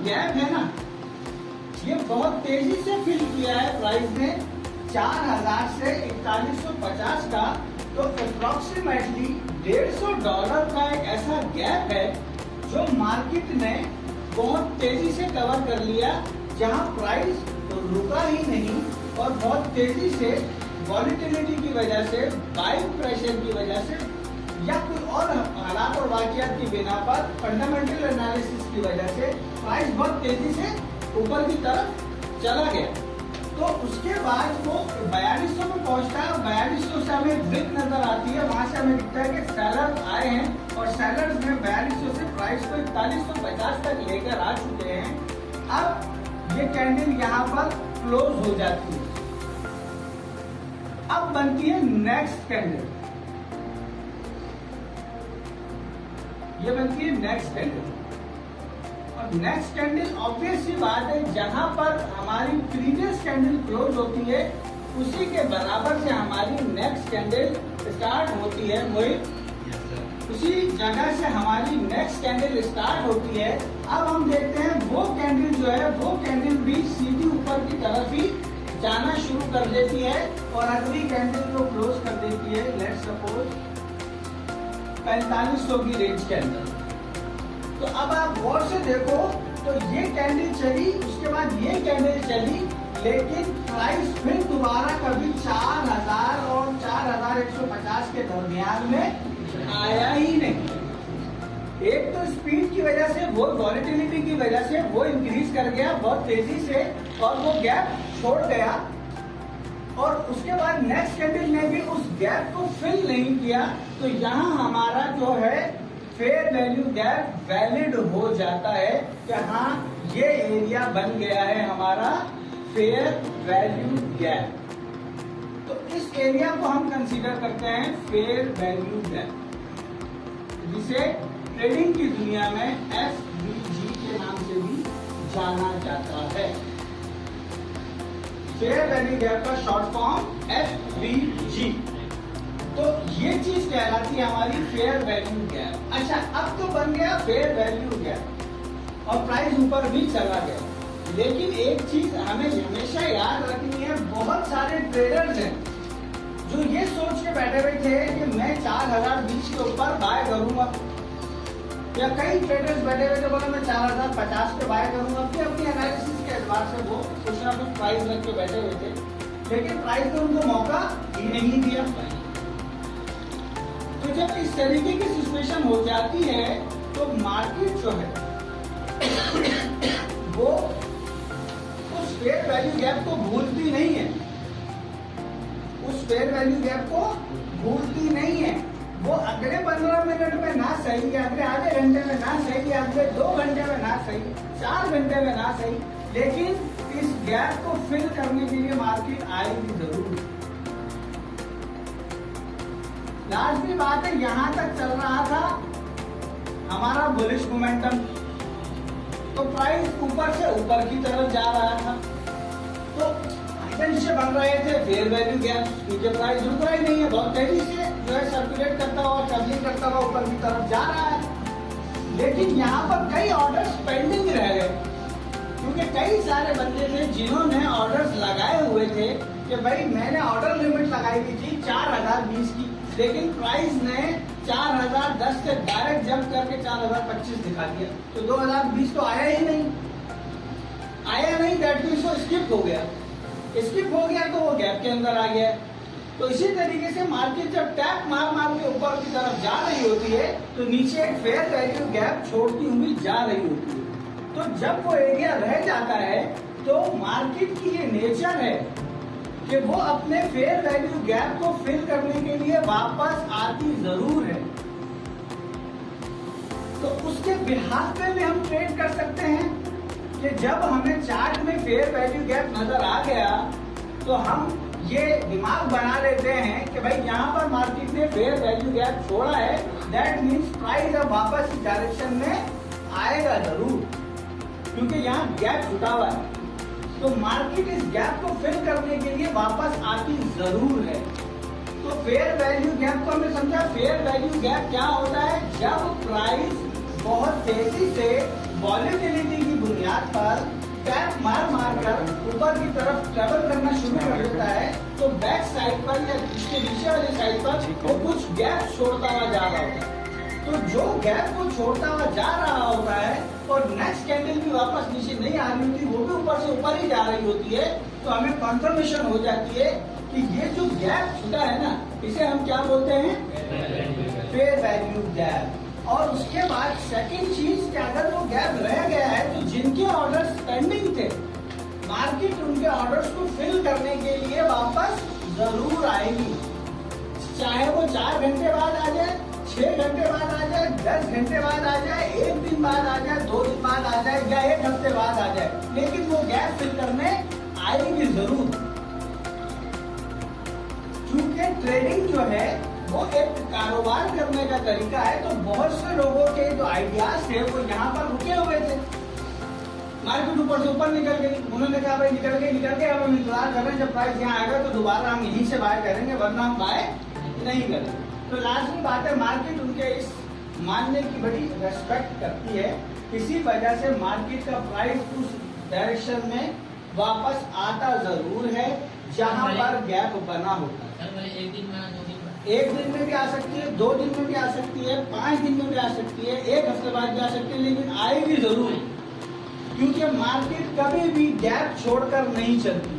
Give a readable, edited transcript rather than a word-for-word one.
Gap है ना, ये बहुत तेजी से फिल किया है प्राइस ने 4000 से 4150 का। तो अप्रोक्सीमेटली $150 का एक ऐसा गैप है जो मार्केट ने बहुत तेजी से कवर कर लिया, जहां प्राइस रुका ही नहीं और बहुत तेजी से वॉलेटिलिटी की वजह से, बाइंग प्रेशर की वजह से या कोई और हालात और वाकयात की बिना पर, फंडामेंटल एनालिसिस की वजह से प्राइस बहुत तेजी से ऊपर की तरफ चला गया। तो उसके बाद वो 4200 में पहुंचता है। 4200 से हमें ब्रेक नजर आती है, वहां से हमें दिखता है कि सेलर आए हैं और सेलर्स ने 4200 से प्राइस को 4150 तक लेकर आ चुके हैं। अब ये कैंडल यहाँ पर क्लोज हो जाती है। अब बनती है नेक्स्ट कैंडल, ये बनती है नेक्स्ट कैंडल। और नेक्स्ट कैंडल ऑब्वियस सी बात है, जहां पर हमारी प्रीवियस कैंडल क्लोज होती है उसी के बराबर से हमारी नेक्स्ट कैंडल स्टार्ट होती है। मोहित, उसी जगह से हमारी नेक्स्ट कैंडल स्टार्ट होती है। अब हम देखते हैं वो कैंडल जो है, वो कैंडल भी सीधी ऊपर की तरफ ही जाना शुरू कर देती है और अगली कैंडल को क्लोज कर देती है, लेट्स सपोज 4500 की रेंज के अंदर। तो अब आप गौर से देखो, तो ये कैंडल चली, उसके बाद ये कैंडल चली, लेकिन प्राइस फिर दोबारा कभी 4000 और 4150 के दरमियान में आया ही नहीं। एक तो स्पीड की वजह से, वो वॉलेटिलिटी की वजह से वो इंक्रीज कर गया बहुत तेजी से और वो गैप छोड़ गया। और उसके बाद नेक्स्ट कैंडल ने भी उस गैप को फिल नहीं किया। तो यहाँ हमारा जो है फेयर वैल्यू गैप वैलिड हो जाता है कि हाँ, ये एरिया बन गया है हमारा फेयर वैल्यू गैप। तो इस एरिया को हम कंसीडर करते हैं फेयर वैल्यू गैप, जिसे ट्रेडिंग की दुनिया में FVG के नाम से भी जाना जाता है। फेयर वैल्यू गैप का शॉर्ट फॉर्म FVG। तो ये चीज कहलाती है हमारी फेयर वैल्यू गैप। अच्छा, अब तो बन गया फेयर वैल्यू गैप और प्राइस ऊपर भी चला गया। लेकिन एक चीज हमें हमेशा याद रखनी है, बहुत सारे ट्रेडर्स हैं जो ये सोच के बैठे हुए थे कि मैं 4020 के ऊपर बाय करूंगा, या कई ट्रेडर्स बैठे हुए थे बोले मैं 4050 पे बाय करूंगा। अपनी एनालिसिस के एतबार से वो कुछ ना कुछ प्राइस रख के बैठे हुए थे, लेकिन प्राइस ने उनको मौका ही नहीं दिया। तो जब इस तरीके की सिचुएशन हो जाती है तो मार्केट जो है वो उस फेयर वैल्यू गैप को भूलती नहीं है, उस फेयर वैल्यू गैप को भूलती नहीं है। वो अगले 15 मिनट में ना सही, अगले आधे घंटे में ना सही, अगले 2 घंटे में ना सही, 4 घंटे में ना सही, लेकिन इस गैप को फिल करने के लिए मार्केट आएगी जरूर। लाजमी बात है, यहां तक चल रहा था हमारा बुलिश मोमेंटम, तो प्राइस ऊपर से ऊपर की तरफ जा रहा था, तो नीचे बन रहे थे फेयर वैल्यू गैप, नीचे प्राइस रुक रहा ही नहीं है, बहुत तेजी से जो है सर्कुलेट करता हुआ, ट्रैवलिंग करता हुआ ऊपर की तरफ जा रहा है। लेकिन यहाँ पर कई ऑर्डर्स पेंडिंग रह गए, क्योंकि कई सारे बंदे थे जिन्होंने ऑर्डर्स लगाए हुए थे कि भाई मैंने ऑर्डर लिमिट लगाई थी 4020 की, लेकिन प्राइस ने 4010 से डायरेक्ट जंप करके 4025 दिखा दिया, तो 2020 तो आया ही नहीं, आया नहीं, दैट मींस वो स्किप हो गया, स्किप हो गया तो वो गैप के अंदर आ गया। तो इसी तरीके से मार्केट जब टैप मार मार के ऊपर की तरफ जा रही होती है तो नीचे एक फेयर वैल्यू गैप छोड़ती हुई जा रही होती है। तो जब वो एरिया रह जाता है तो मार्केट की ये नेचर है कि वो अपने फेयर वैल्यू गैप को फिल करने के लिए वापस आती जरूर है। तो उसके बिहाफ पे भी हम ट्रेड कर सकते हैं कि जब हमें चार्ट में फेयर वैल्यू गैप नजर आ गया तो हम ये दिमाग बना लेते हैं कि भाई यहाँ पर मार्केट ने फेयर वैल्यू गैप छोड़ा है, दैट मीन्स प्राइस अब वापस इस डायरेक्शन में आएगा जरूर, क्योंकि यहाँ गैप छुटा हुआ है। तो मार्केट इस गैप को फिल करने के लिए वापस आती जरूर है। तो फेयर वैल्यू गैप को हमने समझा, फेयर वैल्यू गैप क्या होता है, जब प्राइस बहुत तेजी से वॉलेटिलिटी की बुनियाद बुनियाद पर गैप मार मार कर ऊपर की तरफ ट्रेवल करना शुरू कर देता है, तो बैक साइड पर या इसके नीचे वाली साइड पर वो कुछ गैप छोड़ता हुआ जा रहा होता है। तो जो गैप को छोड़ता हुआ जा रहा होता है और नेक्स्ट कैंडल भी वापस नीचे नहीं आ रही होती, वो भी ऊपर से ऊपर ही जा रही होती है, तो हमें कंफर्मेशन हो जाती है कि ये जो गैप छूटा है ना, इसे हम क्या बोलते हैं, फेयर वैल्यू गैप। और उसके बाद सेकंड चीज कि अगर वो गैप रह गया है तो जिनके ऑर्डर्स पेंडिंग थे, मार्केट उनके ऑर्डर्स को फिल करने के लिए वापस जरूर आएगी, चाहे वो 4 घंटे बाद आ जाए, 6 घंटे बाद आ जाए, 10 घंटे बाद आ जाए, 1 दिन बाद आ जाए, 2 दिन बाद आ जाए या 1 हफ्ते बाद आ जाए, लेकिन वो गैप फिल करने आएगी जरूर। क्योंकि ट्रेडिंग जो है वो एक कारोबार करने का तरीका है, तो बहुत से लोगों के जो आइडियाज थे वो यहाँ पर रुके हुए थे। मार्केट ऊपर से ऊपर निकल गई, उन्होंने कहा भाई निकल गए, अब हम इंतजार कर रहे हैं, जब प्राइस यहाँ आएगा तो दोबारा हम यहीं से बाय करेंगे, वरना हम बाय नहीं करेंगे। तो लाजमी बात है, मार्केट उनके इस मानने की बड़ी रेस्पेक्ट करती है, इसी वजह से मार्केट का प्राइस उस डायरेक्शन में वापस आता जरूर है जहां पर गैप बना होता है। एक दिन में भी आ सकती है, 2 दिन में भी आ सकती है, 5 दिन में भी आ सकती है, 1 हफ्ते बाद भी आ सकती है, लेकिन आएगी जरूर, क्योंकि मार्केट कभी भी गैप छोड़कर नहीं चलती।